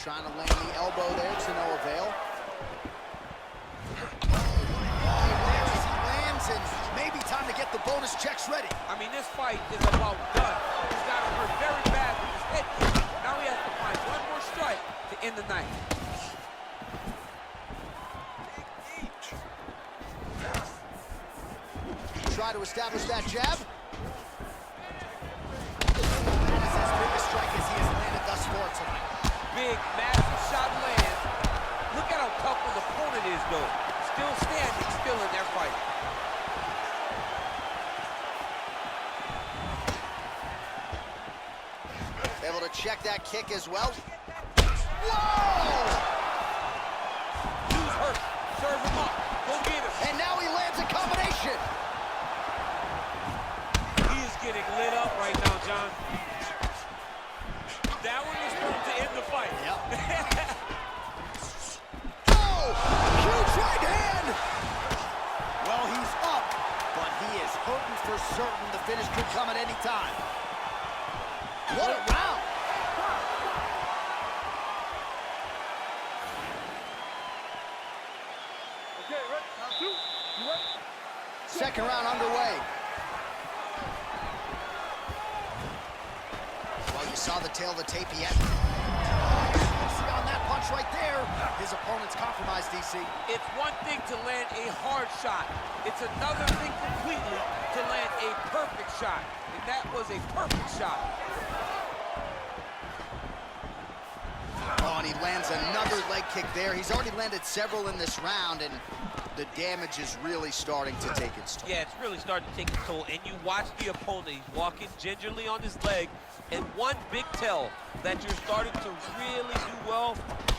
Trying to land the elbow there to no avail. And maybe time to get the bonus checks ready. I mean, this fight is about done. He's got him hurt very bad with his head kick. Now he has to find one more strike to end the night. Try to establish that jab. That is his biggest strike as he has landed thus far tonight. Big, massive shot lands. Look at how tough his opponent is, though. Still standing, still in their fight. Able to check that kick as well. Whoa! Who's hurt? Serve him up. Go get him. And now he lands a combination. He is getting lit up right now, John. That one was going to end the fight. Yep. Oh! Huge right hand! Well, he's up, but he is hurting for certain. The finish could come at any time. What a round! Okay, ready? Round two. You ready? Second round underway. Well, you saw the tail of the tape yet. See on that punch right there. His opponent's compromised, DC. It's one thing to land a hard shot. It's another thing completely to land a perfect shot. And that was a perfect shot. Oh, and he lands another leg kick there. He's already landed several in this round, and the damage is really starting to take its toll. Yeah, it's really starting to take its toll. And you watch the opponent. He's walking gingerly on his leg. And one big tell that you're starting to really do well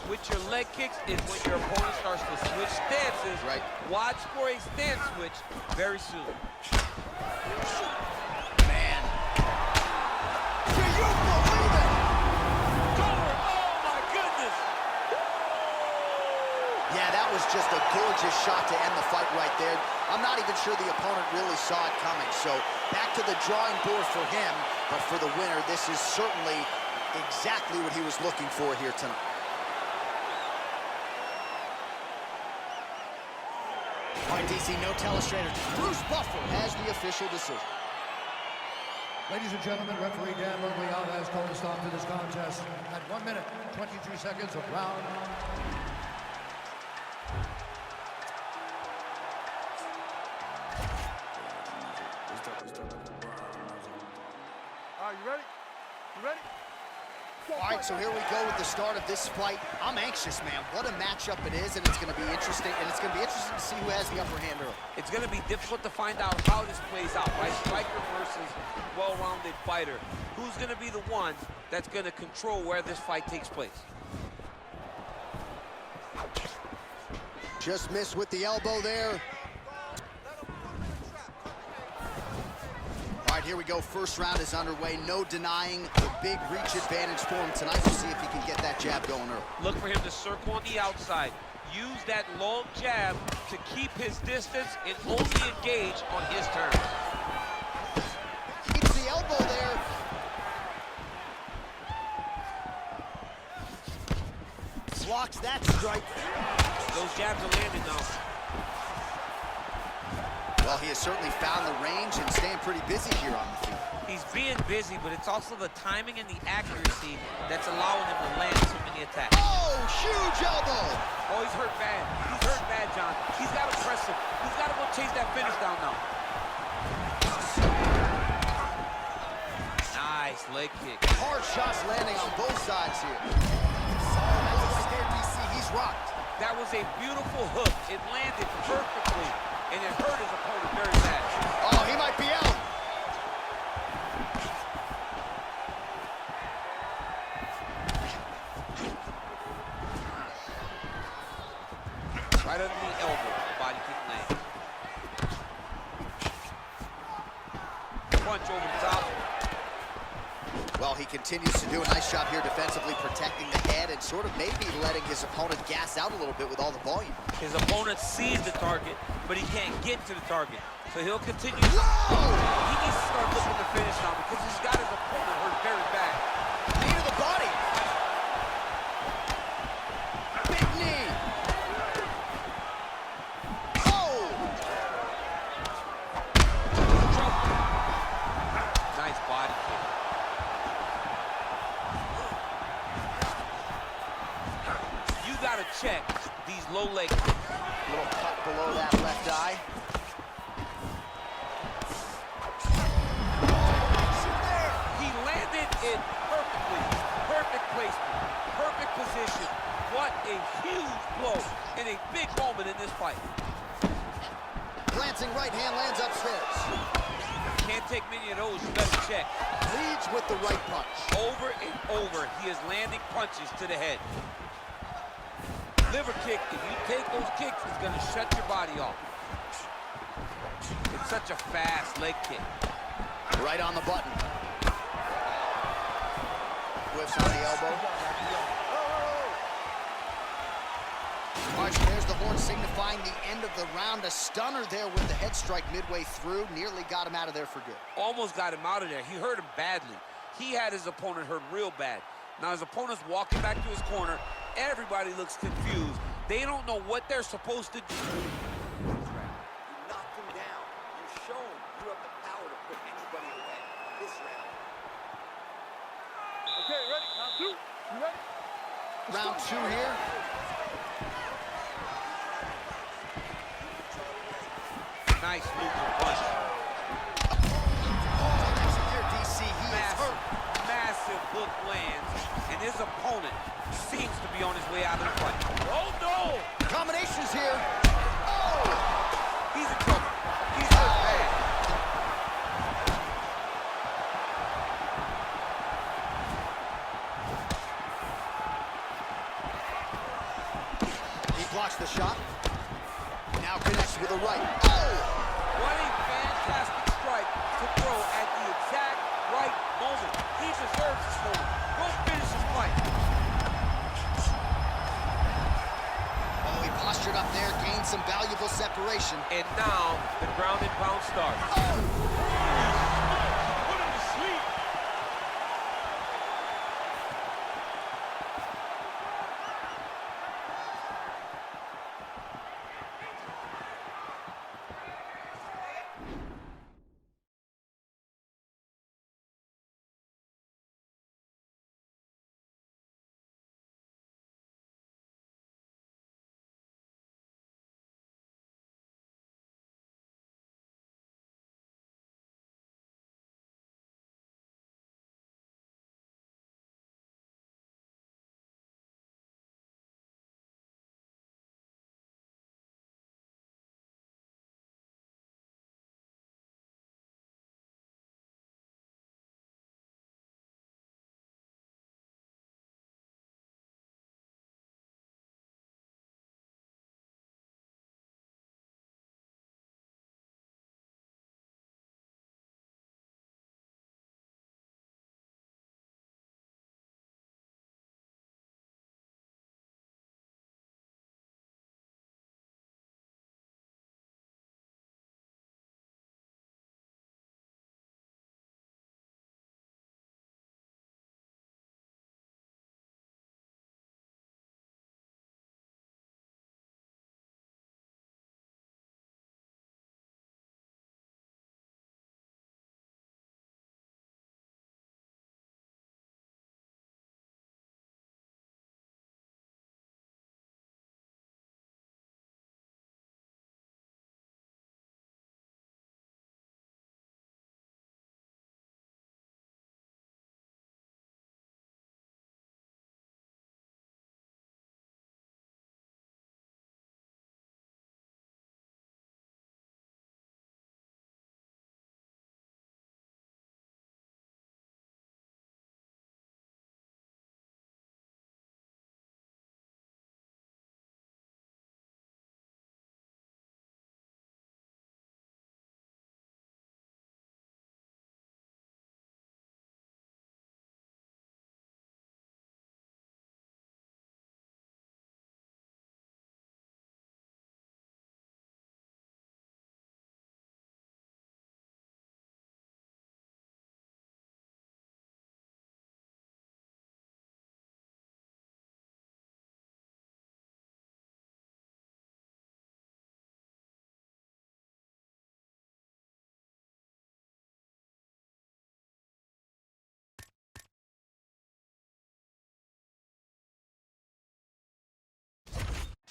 with your leg kicks is when your opponent starts to switch stances. Right. Watch for a stance switch very soon. Man. Do you believe it? Yeah, that was just a gorgeous shot to end the fight right there. I'm not even sure the opponent really saw it coming. So back to the drawing board for him. But for the winner, this is certainly exactly what he was looking for here tonight. All right, DC, no telestrator. Bruce Buffer has the official decision. Ladies and gentlemen, referee Dan Miragliotta has called a stop to this contest at 1 minute, 23 seconds of round. All right, you ready? You ready? All right, so here we go with the start of this fight. I'm anxious, man. What a matchup it is, and it's going to be interesting. And it's going to be interesting to see who has the upper hand early. It's going to be difficult to find out how this plays out, right? Striker versus well-rounded fighter. Who's going to be the one that's going to control where this fight takes place? Just missed with the elbow there. All right, here we go. First round is underway. No denying the big reach advantage for him tonight. We'll see if he can get that jab going early. Look for him to circle on the outside. Use that long jab to keep his distance and only engage on his terms. Keeps the elbow there. Blocks that strike. Those jabs are landing now. Well, he has certainly found the range and staying pretty busy here on the feet. He's being busy, but it's also the timing and the accuracy that's allowing him to land so many attacks. Oh, huge elbow! Oh, he's hurt bad. He's hurt bad, John. He's got to press him. He's got to go chase that finish down now. Nice leg kick. Hard shots landing on both sides here. Right there, DC, he's rocked. That was a beautiful hook. It landed perfectly, and it hurt his opponent very bad. Oh, he might be out. Right under the elbow, the body kick land. Punch over the top. Well, he continues to do a nice job here defensively, protecting the head and sort of maybe letting his opponent gas out a little bit with all the volume. His opponent sees the target, but he can't get to the target. So he'll continue. Whoa! He needs to start looking to finish now because he's got his opponent hurt very bad. Knee to the body. check these low leg kicks. Little cut below that left eye. He landed it perfectly. Perfect placement, perfect position. What a huge blow and a big moment in this fight. Glancing right hand lands upstairs. Can't take many of those, you better check. Leads with the right punch. Over and over, he is landing punches to the head. Liver kick, if you take those kicks, it's gonna shut your body off. It's such a fast leg kick. Right on the button. Whiffs on the elbow. All right, so there's the horn signifying the end of the round. A stunner there with the head strike midway through. Nearly got him out of there for good. Almost got him out of there. He hurt him badly. He had his opponent hurt real bad. Now his opponent's walking back to his corner. Everybody looks confused. They don't know what they're supposed to do. You knocked him down. You've shown you have the power to put anybody away this round. Okay, ready? Round two. You ready? Round two here. Nice looping punch. Here, DC, he is hurt. Massive hook lands, and his opponent seems to be on his way out of the fight. Oh, no! Combinations here. Oh! He's in trouble. He's hurt bad. He blocks the shot. Now connects with a right. Oh! What a fantastic strike to throw at the exact right moment. He deserves this moment. Go finish his fight. Oh, he postured up there, gained some valuable separation. And now the ground and pound starts. Oh!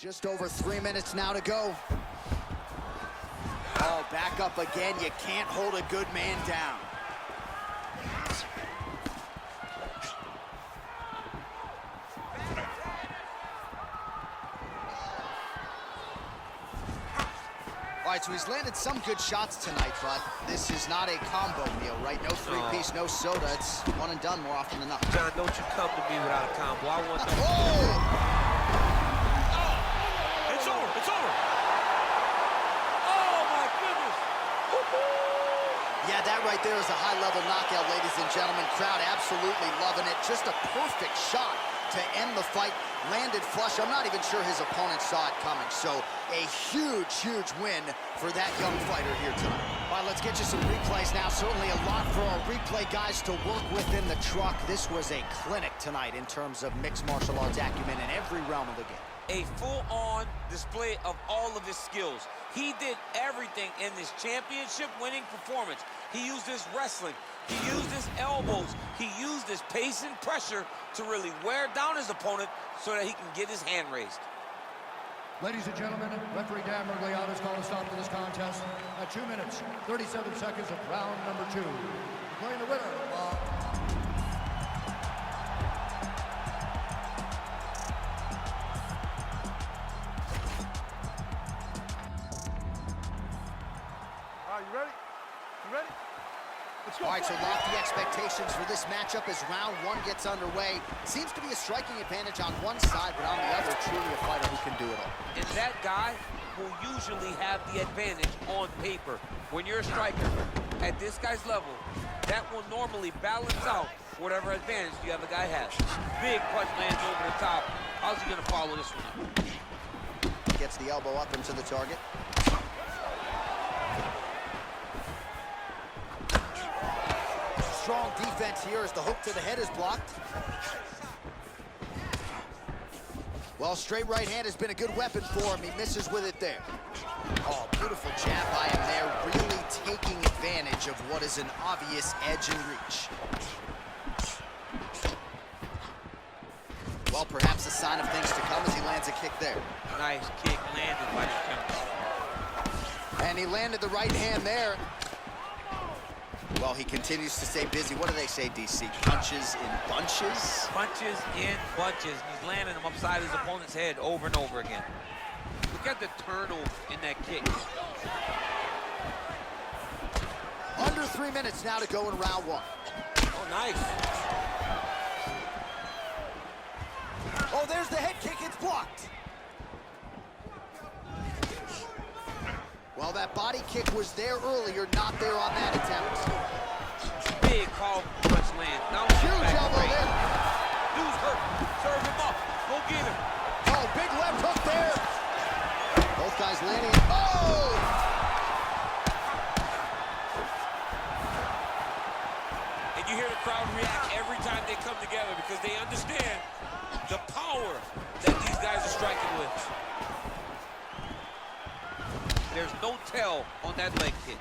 Just over 3 minutes now to go. Oh, back up again. You can't hold a good man down. All right, so he's landed some good shots tonight, but this is not a combo meal, right? No three-piece, no soda. It's one and done more often than not. John, don't you come to me without a combo. I want the... Oh! It's over. It's over. Oh, my goodness. Yeah, that right there is a high-level knockout, ladies and gentlemen. Crowd absolutely loving it. Just a perfect shot to end the fight. Landed flush. I'm not even sure his opponent saw it coming. So a huge, huge win for that young fighter here tonight. All right, let's get you some replays now. Certainly a lot for our replay guys to work with in the truck. This was a clinic tonight in terms of mixed martial arts acumen in every realm of the game. A full-on display of all of his skills. He did everything in this championship-winning performance. He used his wrestling. He used his elbows. He used his pace and pressure to really wear down his opponent so that he can get his hand raised. Ladies and gentlemen, referee Dan Mergliata has called a stop to this contest at 2 minutes, 37 seconds of round number 2. Declaring the winner All right, you ready? You ready? Let's go. All right, so lofty expectations for this matchup as round 1 gets underway. Seems to be a striking advantage on one side, but on the other, truly a fighter who can do it all. And that guy will usually have the advantage on paper. When you're a striker at this guy's level, that will normally balance out whatever advantage the other guy has. Big punch lands over the top. How's he gonna follow this one up? Gets the elbow up into the target. Strong defense here as the hook to the head is blocked. Well, straight right hand has been a good weapon for him. He misses with it there. Oh, beautiful jab by him there, really taking advantage of what is an obvious edge and reach. Well, perhaps a sign of things to come as he lands a kick there. Nice kick landed by the counter. And he landed the right hand there. Well, he continues to stay busy. What do they say, DC? Punches in bunches? Punches in bunches. He's landing them upside his opponent's head over and over again. Look at the turnover in that kick. Under 3 minutes now to go in round 1. Oh, nice. Oh, there's the head kick. It's blocked. Well, that body kick was there earlier, not there on that attempt. Big call punch land. Now Huge elbow there. Dude's hurt. Serve him up. Go get him. Oh, big left hook there. Both guys landing. Oh! And you hear the crowd react every time they come together because they understand the power that these guys are striking with. There's no tell on that leg kick.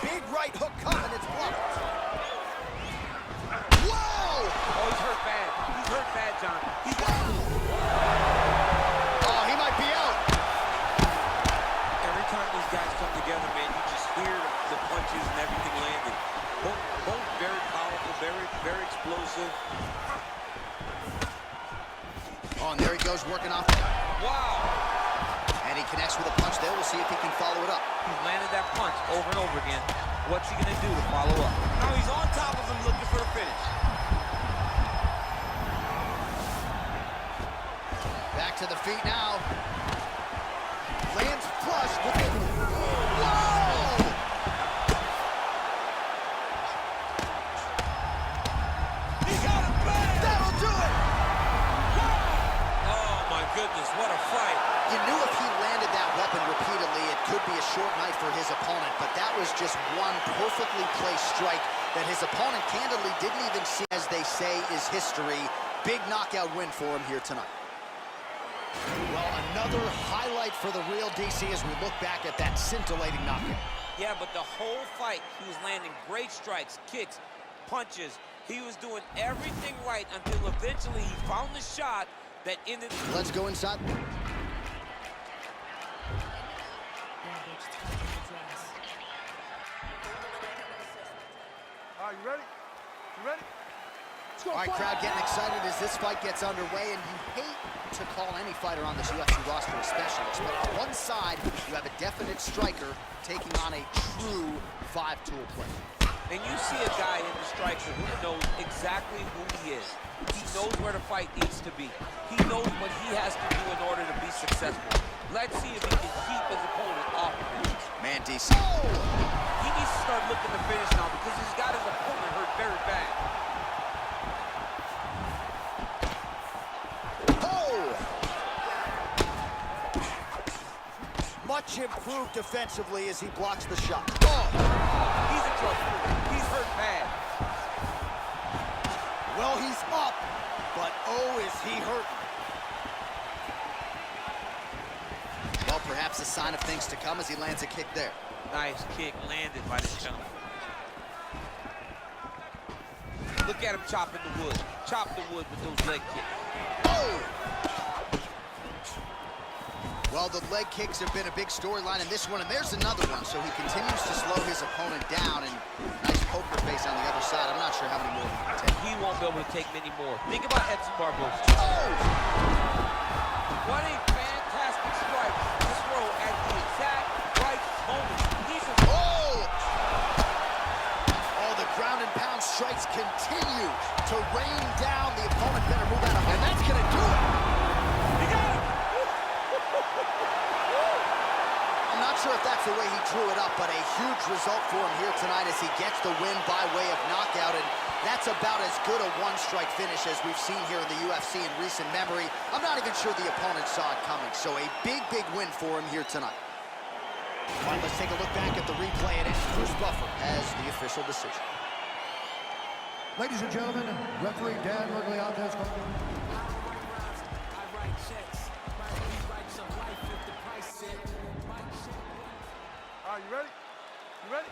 Big right hook coming, it's blocked. Whoa! Oh, he's hurt bad. He's hurt bad, John. He's Oh, he might be out. Every time these guys come together, man, you just hear the punches and everything landing. Both very powerful, very explosive. Oh, and there he goes working off. Wow! And he connects with a punch there. We'll see if he can follow it up. He's landed that punch over and over again. What's he gonna do to follow up? Now he's on top of him looking for the finish. Back to the feet now. Lands flush with it. Whoa! He got it back! That'll do it! Oh my goodness, what a fight. You knew if he landed that weapon repeatedly, it could be a short night for his opponent, but that was just one perfectly placed strike that his opponent candidly didn't even see, as they say, is history. Big knockout win for him here tonight. Well, another highlight for the real DC as we look back at that scintillating knockout. Yeah, but the whole fight, he was landing great strikes, kicks, punches. He was doing everything right until eventually he found the shot that ended. Let's go inside. All right, you ready? You ready? All right, crowd getting excited as this fight gets underway, and you hate to call any fighter on this UFC roster a specialist, but on one side, you have a definite striker taking on a true five-tool player. And you see a guy in the striker who knows exactly who he is. He knows where the fight needs to be. He knows what he has to do in order to be successful. Let's see if he can keep his opponent off of him. Man, DC. Oh! He needs to start looking to finish now because he's got his opponent hurt very bad. Much improved defensively as he blocks the shot. Oh, he's in trouble. He's hurt bad. Well, he's up, but oh, is he hurting. Well, perhaps a sign of things to come as he lands a kick there. Nice kick landed by this gentleman. Look at him chopping the wood. Chop the wood with those leg kicks. Oh! Well, the leg kicks have been a big storyline in this one, and there's another one. So he continues to slow his opponent down, and nice poker face on the other side. I'm not sure how many more he can take. He won't be able to take many more. Think about Edson Barboza. Oh! What a fantastic strike to throw at the exact right moment. He's a... Oh! Oh, the ground and pound strikes continue to rain down. The opponent better move out of it, and that's going to do it. He got him! I'm not sure if that's the way he drew it up, but a huge result for him here tonight as he gets the win by way of knockout, and that's about as good a one-strike finish as we've seen here in the UFC in recent memory. I'm not even sure the opponent saw it coming, so a big, big win for him here tonight. All right, let's take a look back at the replay, and Bruce Buffer has the official decision. Ladies and gentlemen, referee Dan Mergliata has called. All right, you ready? You ready?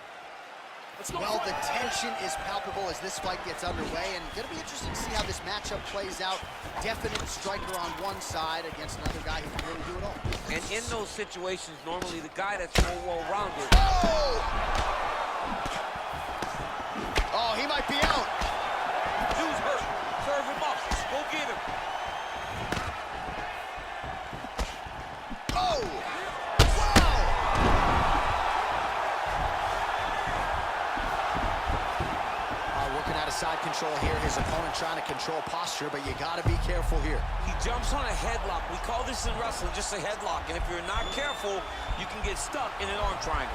Let's go. Well, the tension is palpable as this fight gets underway, and going to be interesting to see how this matchup plays out. Definite striker on one side against another guy who can really do it all. And in those situations, normally the guy that's more well-rounded. Oh! Oh, he might be out. Dude's hurt. Serve him up. Go get him. Oh! Side control here, his opponent trying to control posture, but you got to be careful here. He jumps on a headlock. We call this in wrestling just a headlock, and if you're not careful, you can get stuck in an arm triangle.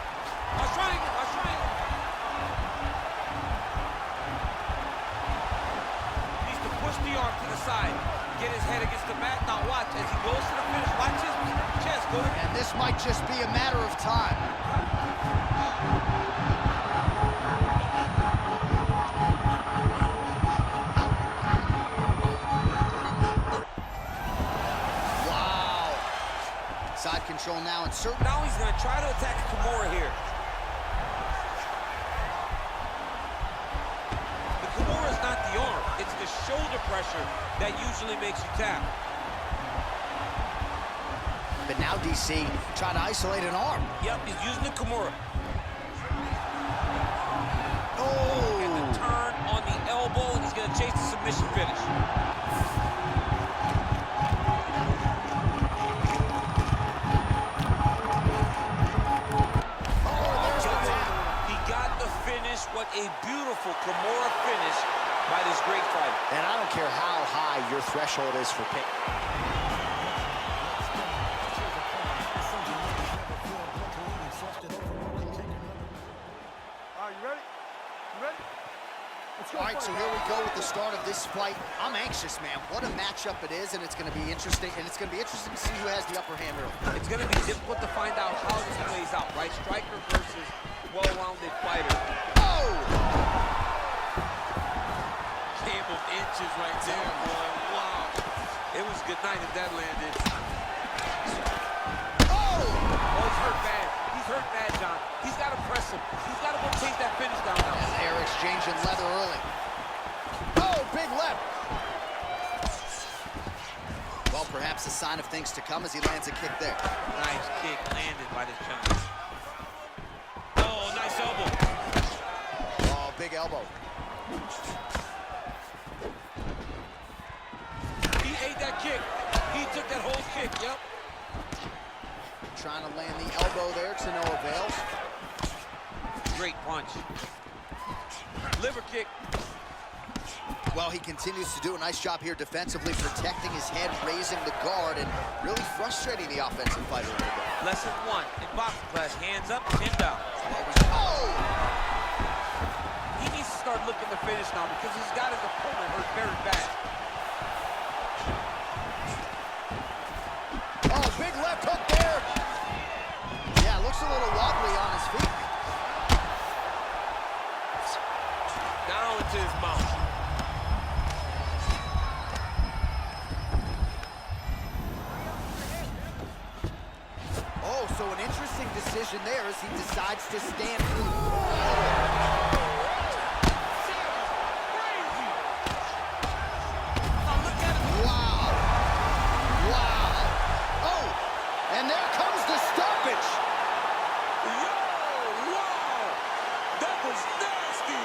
A triangle, a triangle. Needs to push the arm to the side, get his head against the mat. Now watch, as he goes to the finish, watch his chest go to... And this might just be a matter of time. Side control now, and certainly now he's going to try to attack Kimura here. The Kimura is not the arm; it's the shoulder pressure that usually makes you tap. But now DC trying to isolate an arm. Yep, he's using the Kimura. Oh! And the turn on the elbow, and he's going to chase the submission finish. What a beautiful Kimura finish by this great fighter. And I don't care how high your threshold is for pick. All right, you ready? You ready? Let's go. All right, so here we go with the start of this fight. I'm anxious, man. What a matchup it is, and it's going to be interesting. And it's going to be interesting to see who has the upper hand early. It's going to be difficult to find out how this plays out, right? Striker versus well-rounded fighter. Oh! Game of inches right there, boy. Wow. It was good night if that landed. Oh! Oh, he's hurt bad. He's hurt bad, John. He's got to press him. He's got to go chase that finish down now. And they're exchanging leather early. Perhaps a sign of things to come as he lands a kick there. Nice kick landed by this gentleman. Oh, nice elbow. Oh, big elbow. He ate that kick. He took that whole kick, yep. Trying to land the elbow there to no avail. Great punch. Liver kick. Well, he continues to do a nice job here defensively, protecting his head, raising the guard, and really frustrating the offensive fighter a little bit. Lesson 1 in boxing class, hands up, chin down. Oh! He needs to start looking to finish now because he's got his opponent hurt very bad. Oh, big left hook there. Yeah, looks a little wobbly on his feet. Down into his mouth. Oh, so an interesting decision there as he decides to stand. Wow. Wow. Oh, and there comes the stoppage. Wow! That was nasty!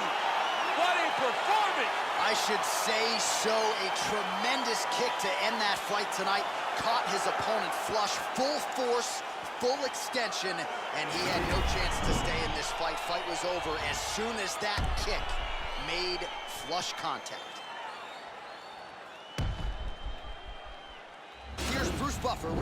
What a performance! I should say so. A tremendous kick to end that fight tonight. Caught his opponent flush, full force, full extension, and he had no chance to stay in this fight. Fight was over as soon as that kick made flush contact. Here's Bruce Buffer.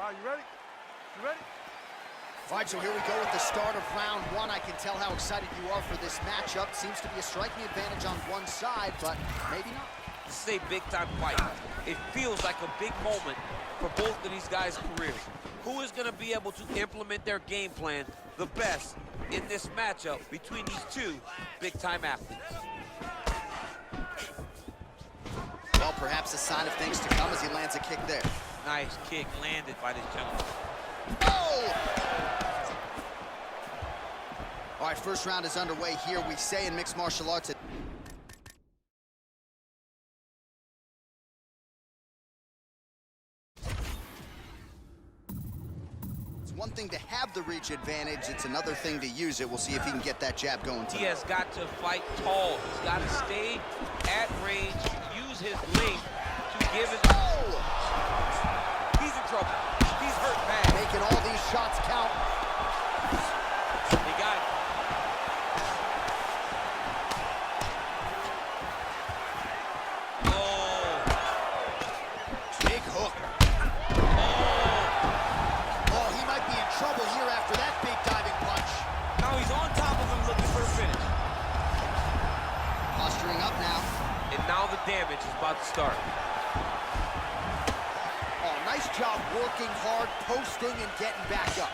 All right, you ready? You ready? All right, so here we go with the start of round 1. I can tell how excited you are for this matchup. Seems to be a striking advantage on one side, but maybe not. This is a big-time fight. It feels like a big moment for both of these guys' careers. Who is going to be able to implement their game plan the best in this matchup between these two big-time athletes? Well, perhaps a sign of things to come as he lands a kick there. Nice kick landed by this gentleman. Oh! All right, first round is underway here. We say in mixed martial arts it's one thing to have the reach advantage. It's another thing to use it. We'll see if he can get that jab going tonight. He has got to fight tall. He's got to stay at range, use his length to give his... Oh! He's in trouble. He's hurt bad. Making all these shots count. He got it. Oh. Big hook. Oh, he might be in trouble here after that big diving punch. Now he's on top of him looking for the finish. Posturing up now. And now the damage is about to start. Oh, nice job working hard, posting, and getting back up.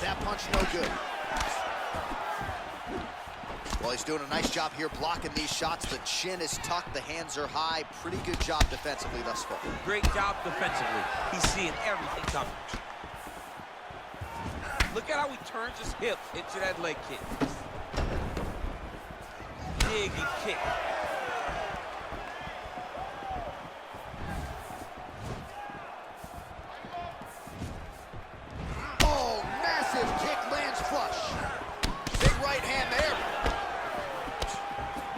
That punch no good. Well, he's doing a nice job here blocking these shots. The chin is tucked, the hands are high. Pretty good job defensively thus far. Great job defensively. He's seeing everything coming. Look at how he turns his hip into that leg kick. Big kick. Oh, massive kick lands flush. Big right hand there.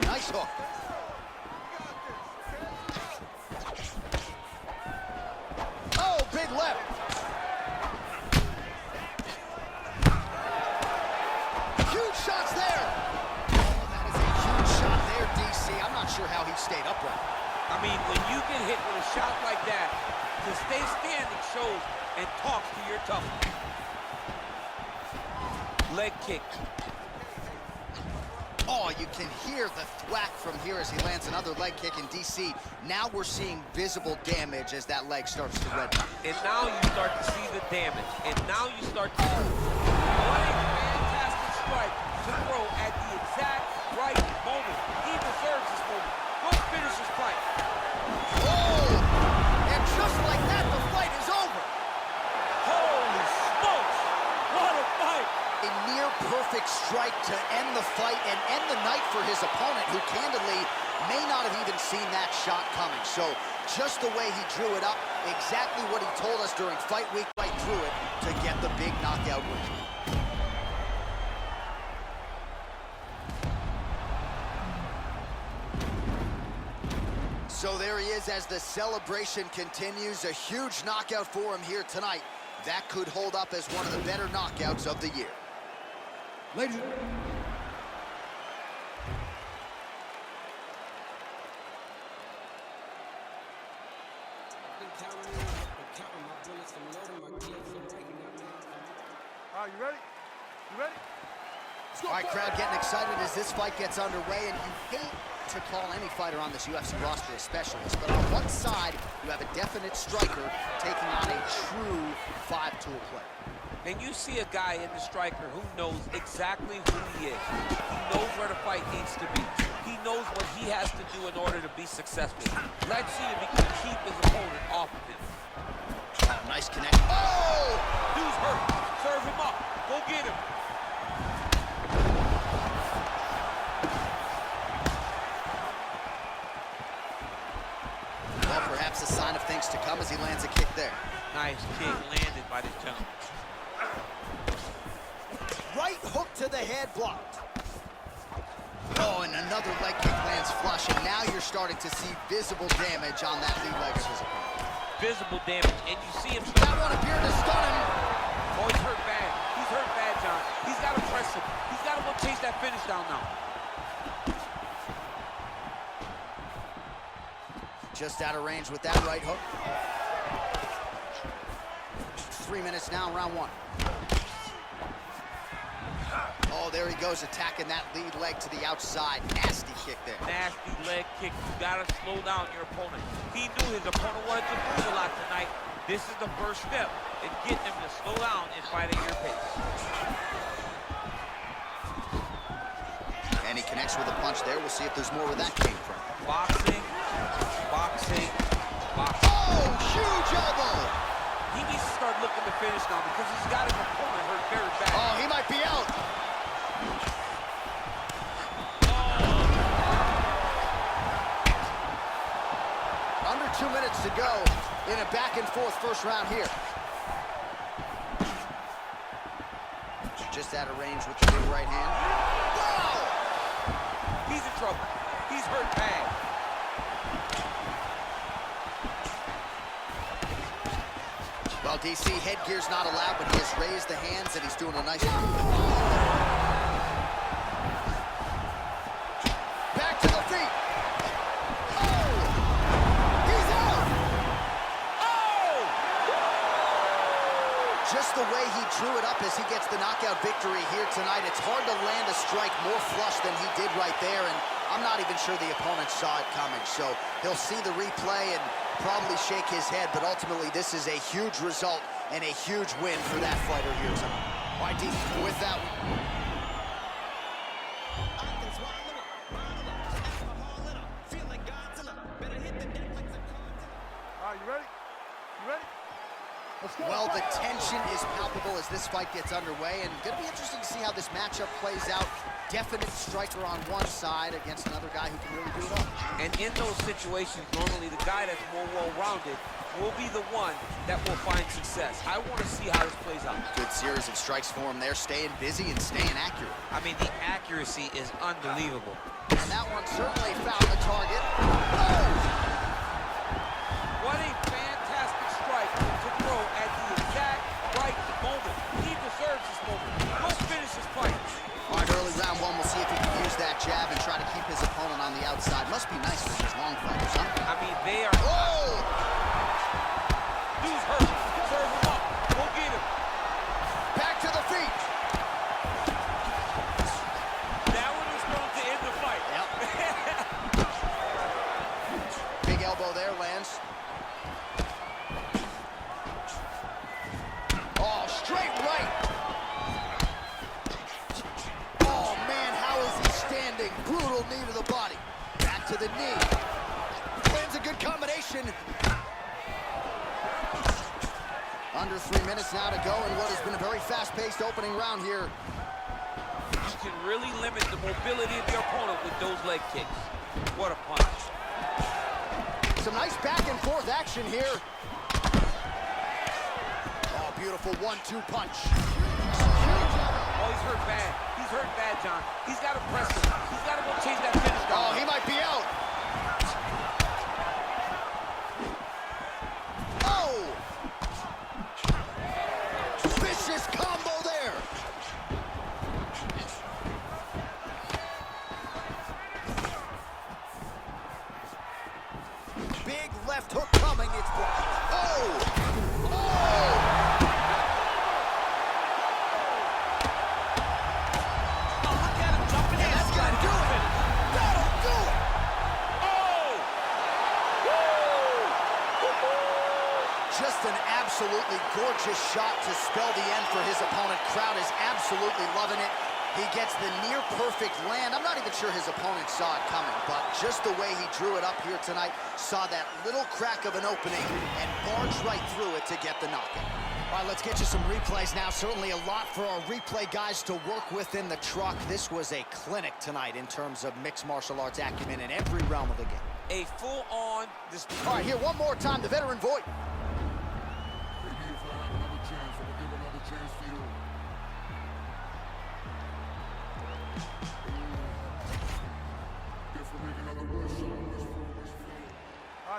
Nice hook. Oh, big left. Huge shots there. Oh, that is a huge shot there, DC. I'm not sure how he stayed upright. I mean, when you get hit with a shot like that, to stay standing shows and talks to your toughness. Leg kick. Oh, you can hear the thwack from here as he lands another leg kick in DC. Now we're seeing visible damage as that leg starts to redden. And now you start to see the damage. And now you start to see what a fantastic strike to throw at exact right moment. He deserves this moment. Go finish this fight. Oh! And just like that, the fight is over. Holy smokes! What a fight! A near-perfect strike to end the fight and end the night for his opponent, who candidly may not have even seen that shot coming. So just the way he drew it up, exactly what he told us during fight week, right through it to get the big knockout win. So there he is as the celebration continues. A huge knockout for him here tonight. That could hold up as one of the better knockouts of the year. Ladies, All right, you ready? You ready? All right, crowd getting excited as this fight gets underway, and you hate to call any fighter on this UFC roster a specialist, but on one side, you have a definite striker taking on a true five-tool player. And you see a guy in the striker who knows exactly who he is. He knows where the fight needs to be. He knows what he has to do in order to be successful. Let's see if he can keep his opponent off of him. Nice connect. Oh! Dude's hurt. Serve him up. Go get him. Well, perhaps a sign of things to come as he lands a kick there. Nice kick landed by this gentleman. Right hook to the head, blocked. Oh, and another leg kick lands flush, and now you're starting to see visible damage on that lead leg of his opponent. Visible damage, and you see him. That one appeared to stun him. Oh, he's hurt bad. He's hurt bad, John. He's got to press him. He's got to go chase that finish down now. Just out of range with that right hook. 3 minutes now, round one. Oh, there he goes, attacking that lead leg to the outside. Nasty kick there. Nasty leg kick. You gotta slow down your opponent. He knew his opponent wanted to move a lot tonight. This is the first step in getting him to slow down and fight at your pace. And he connects with a punch there. We'll see if there's more where that came from. Boxing, boxing, boxing. Oh, huge elbow! He needs to start looking to finish now because he's got his opponent hurt very bad. Oh, he might be out. Under 2 minutes to go in a back-and-forth first round here. Just out of range with the big right hand. Wow! He's in trouble. He's hurt bad. Well, DC, headgear's not allowed, but he has raised the hands, and he's doing a nice job. Back to the feet. Oh! He's out! Oh! Just the way he drew it up as he gets the knockout victory here tonight, it's hard to land a strike more flush than he did right there, and I'm not even sure the opponent saw it coming, so he'll see the replay and probably shake his head, but ultimately this is a huge result and a huge win for that fighter here tonight. All right, D, with that one. All right, you ready? You ready? Let's go. Well, the tension is palpable as this fight gets underway, and going to be interesting to see how this matchup plays out. Definite striker on one side against another guy who can really do it all. And in those situations, normally the guy that's more well-rounded will be the one that will find success. I want to see how this plays out. Good series of strikes for him there, staying busy and staying accurate. I mean, the accuracy is unbelievable. And that one certainly found the target. Oh! What a fantastic strike to throw at the exact right moment. He deserves this moment. Go finish this fight. All right, early round one, we'll see if he can use that jab and try to keep his opponent on the outside. Must be nice for these long fighters, huh? I mean, they are... Oh! Dude's hurt. Serve him up. Go get him. Back to the feet. That one was going to end the fight. Yep. Big elbow there, lands. Oh, straight right. Oh, man, how is he action. Under 3 minutes now to go in what has been a very fast-paced opening round here. You can really limit the mobility of your opponent with those leg kicks. What a punch. Some nice back-and-forth action here. Oh, beautiful 1-2 punch. Oh, he's hurt bad. He's hurt bad, John. He's got to press him. He's got to go chase that finish down. Oh, he might be out. Oh! Vicious combo there. Big left hook coming. It's blocked. Oh! Oh! Just an absolutely gorgeous shot to spell the end for his opponent. Crowd is absolutely loving it. He gets the near-perfect land. I'm not even sure his opponent saw it coming, but just the way he drew it up here tonight, saw that little crack of an opening and barged right through it to get the knockout. All right, let's get you some replays now. Certainly a lot for our replay guys to work with in the truck. This was a clinic tonight in terms of mixed martial arts acumen in every realm of the game. A full-on display. All right, here one more time, the veteran Voight.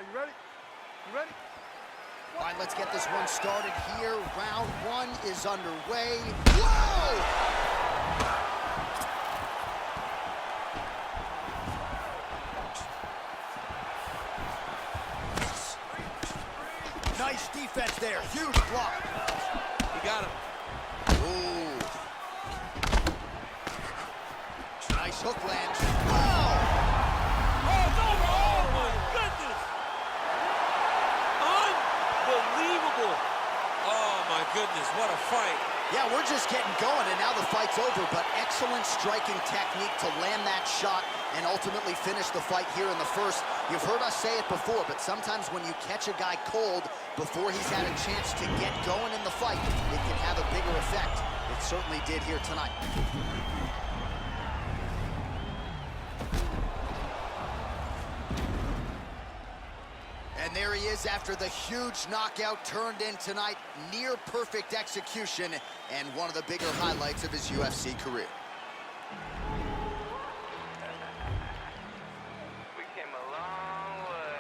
You ready? You ready? All right, let's get this one started here. Round one is underway. Whoa! Nice defense there. Huge block. He got him. Ooh. Nice hook land. Oh! Oh, no! Oh, my goodness! Unbelievable! Oh, my goodness, what a fight. Yeah, we're just getting going, and now the fight's over, but excellent striking technique to land that shot and ultimately finish the fight here in the first. You've heard us say it before, but sometimes when you catch a guy cold before he's had a chance to get going in the fight, it can have a bigger effect. It certainly did here tonight. And there he is after the huge knockout turned in tonight. Near perfect execution and one of the bigger highlights of his UFC career. We came a long way.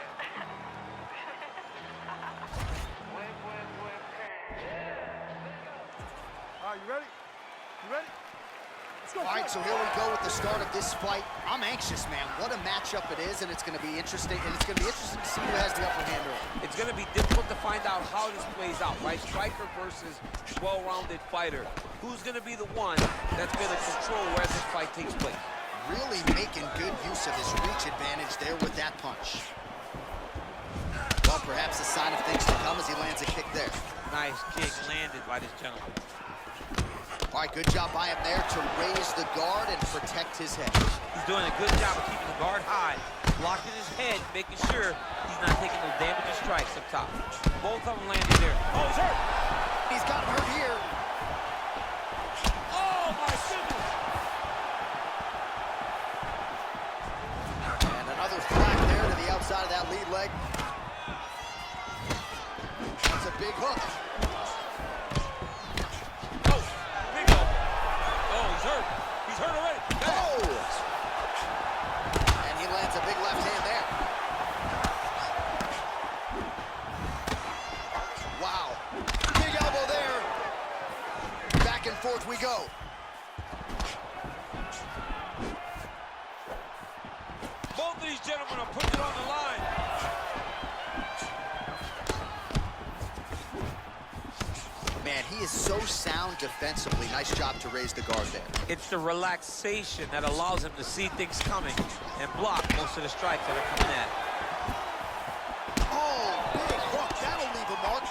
All right, you ready? You ready? Let's go. All right, so here we go with the start of this fight. I'm anxious, man. What a matchup it is, and it's going to be interesting. And it's going to be interesting to see who has the upper hand early. It's going to be difficult to find out how this plays out, right? Striker versus well-rounded fighter. Who's going to be the one that's going to control where this fight takes place? Really making good use of his reach advantage there with that punch. Well, perhaps a sign of things to come as he lands a kick there. Nice kick landed by this gentleman. All right, good job by him there to raise the guard and protect his head. He's doing a good job of keeping the guard high, blocking his head, making sure he's not taking those damaging strikes up top. Both of them landed there. Oh, he's hurt. He's got him hurt here. Oh, my goodness. And another flat there to the outside of that lead leg. That's a big hook. He's hurt already. Oh! And he lands a big left hand there. Wow. Big elbow there. Back and forth we go. Both of these gentlemen are putting it on the line. Man, he is so sound defensively. Nice job to raise the guard there. It's the relaxation that allows him to see things coming and block most of the strikes that are coming at. Oh, big hook. That'll leave a mark.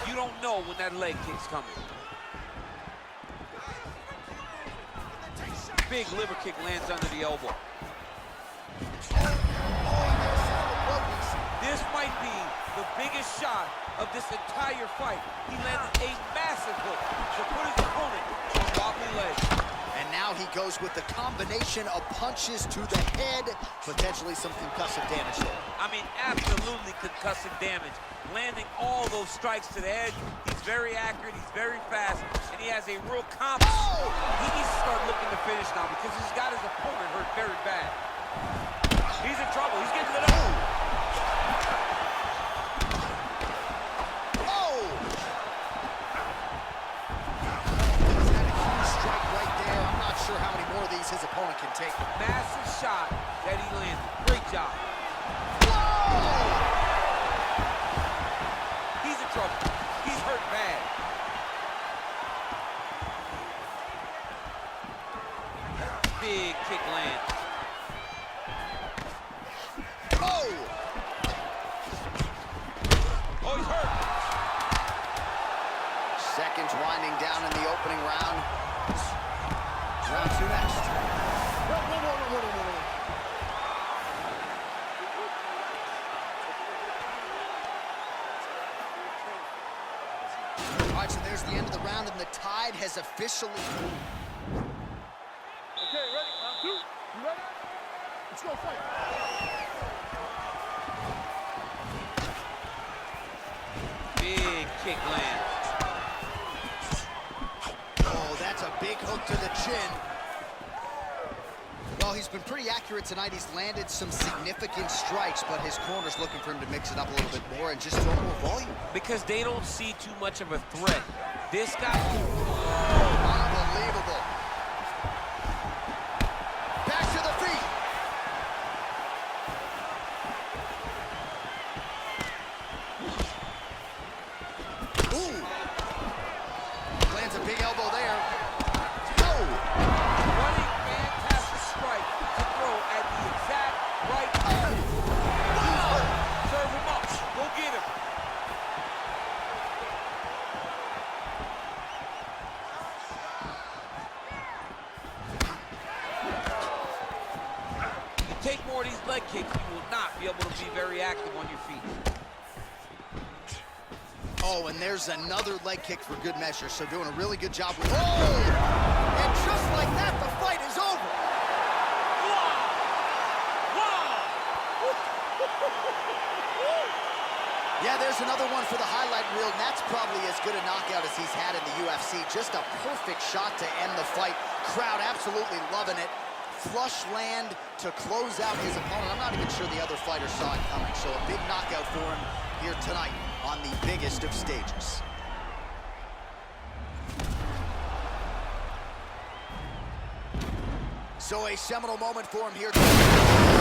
You don't know when that leg kick's coming. Big liver kick lands under the elbow. This this might be the biggest shot of this entire fight. He landed a massive hook to put his opponent on wobbly legs. And now he goes with the combination of punches to the head, potentially some concussive damage there. I mean, absolutely concussive damage. Landing all those strikes to the head. He's very accurate, he's very fast, and he has a real confidence. Oh! He needs to start looking to finish now because he's got his opponent hurt very bad. He's in trouble, he's getting to the Oh! Oh! He's got a huge strike right there. I'm not sure how many more of these his opponent can take. Massive shot that he landed. Great job. Whoa! He's in trouble. He's hurt bad. Big kick lands. Oh! Oh, he's hurt. Seconds winding down in the opening round. Round two next. Whoa. All right, so there's the end of the round, and the tide has officially... Okay, ready? Round two. You ready? Let's go fight. Big kick lands. Oh, that's a big hook to the chin. Well, he's been pretty accurate tonight. He's landed some significant strikes, but his corner's looking for him to mix it up a little bit more and just throw more volume. Because they don't see too much of a threat. This guy... Unbelievable. Back to the feet. Ooh. Lands a big elbow there. Oh. What a fantastic strike to throw at the exact right time. Wow. Serve him up. Go get him. You take more of these leg kicks, you will not be able to be very active on your feet. Oh, and there's another leg kick for good measure, so doing a really good job with... Oh! And just like that, the fight is over. Yeah, there's another one for the highlight reel, and that's probably as good a knockout as he's had in the UFC. Just a perfect shot to end the fight. Crowd absolutely loving it. Flush land to close out his opponent. I'm not even sure the other fighter saw it coming, so a big knockout for him here tonight on the biggest of stages. So a seminal moment for him here tonight.